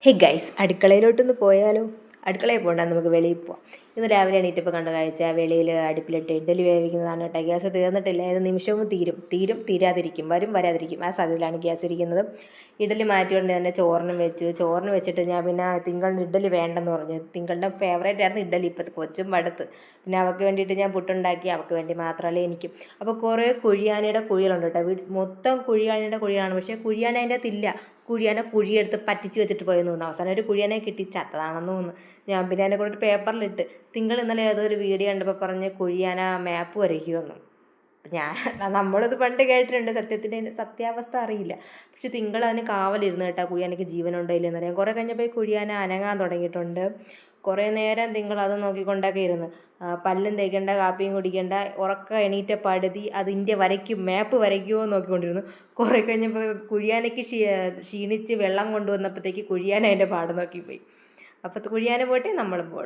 Hey guys, അടുക്കളയിലോട്ടൊന്ന് പോയാലോ? അടുക്കളയിൽ പോകണ്ട, നമുക്ക് വെളിയിൽ പോവാം. ഇന്ന് രാവിലെ എണീറ്റപ്പോൾ കണ്ട കാഴ്ച, വെളിയിൽ അടുപ്പിലിട്ട് ഇഡ്ഡലി വേവിക്കുന്നതാണ് കേട്ടോ. ഗ്യാസ് തീർന്നിട്ടില്ല, ഏത് നിമിഷവും തീരാതിരിക്കും, വരാതിരിക്കും. ആ സാധ്യതയിലാണ് ഗ്യാസ് ഇരിക്കുന്നത്. ഇഡ്ഡലി മാറ്റിക്കൊണ്ട് തന്നെ ചോറിന് വെച്ചിട്ട് ഞാൻ പിന്നെ തിങ്കളിന് ഇഡ്ഡലി വേണ്ടെന്ന് പറഞ്ഞു. തിങ്കളുടെ ഫേവറേറ്റ് ആയിരുന്നു ഇഡ്ഡലി. ഇപ്പം കൊച്ചും പടുത്ത് പിന്നെ അവൾക്ക് വേണ്ടിയിട്ട് ഞാൻ പുട്ടുണ്ടാക്കി, അവൾക്ക് വേണ്ടി മാത്രമല്ല എനിക്കും. അപ്പോൾ കുറേ കുഴിയാനയുടെ കുഴികളുണ്ട് കേട്ടോ. മൊത്തം കുഴിയാനയുടെ കുഴിയാണ്, പക്ഷേ കുഴിയാന അതിൻ്റെ അകത്തില്ല. കുഴിയെടുത്ത് പറ്റിച്ച് വെച്ചിട്ട് പോയെന്ന് തോന്നുന്നു. അവസാനം ഒരു കുഴിയാനെ കിട്ടി, ചത്തതാണെന്ന് തോന്നുന്നു. ഞാൻ പിന്നെ അതിനെ കൊണ്ട് പേപ്പറിലിട്ട്. തിങ്കൾ ഇന്നലെ ഏതോ ഒരു വീഡിയോ കണ്ടപ്പോൾ പറഞ്ഞ് കുഴിയാന മാപ്പ് വരയ്ക്കുമെന്ന്. നമ്മളിത് പണ്ട് കേട്ടിട്ടുണ്ട്, സത്യത്തിൻ്റെ സത്യാവസ്ഥ അറിയില്ല. പക്ഷെ തിങ്കൾ അതിന് കാവലിരുന്ന് കേട്ടോ, കുഴിയാനയ്ക്ക് ജീവനുണ്ടോ ഇല്ലെന്ന് അറിയാം. കുറേ കഴിഞ്ഞപ്പോൾ ഈ കുഴിയാന അനങ്ങാൻ തുടങ്ങിയിട്ടുണ്ട്. കുറേ നേരം തിങ്കൾ അത് നോക്കിക്കൊണ്ടൊക്കെ ഇരുന്ന്, പല്ലും തേക്കേണ്ട, കാപ്പിയും കുടിക്കേണ്ട, എണീറ്റ പടുതി അതിൻ്റെ മാപ്പ് വരയ്ക്കുമോ നോക്കിക്കൊണ്ടിരുന്നു. കുറേ കഴിഞ്ഞപ്പോൾ കുഴിയാനയ്ക്ക് ക്ഷീണിച്ച് വെള്ളം കൊണ്ടുവന്നപ്പോഴത്തേക്ക് കുഴിയാന അതിൻ്റെ പാട് നോക്കിപ്പോയി. അപ്പോൾ കുഴിയാന പോട്ടെ, നമ്മളും പോകണം.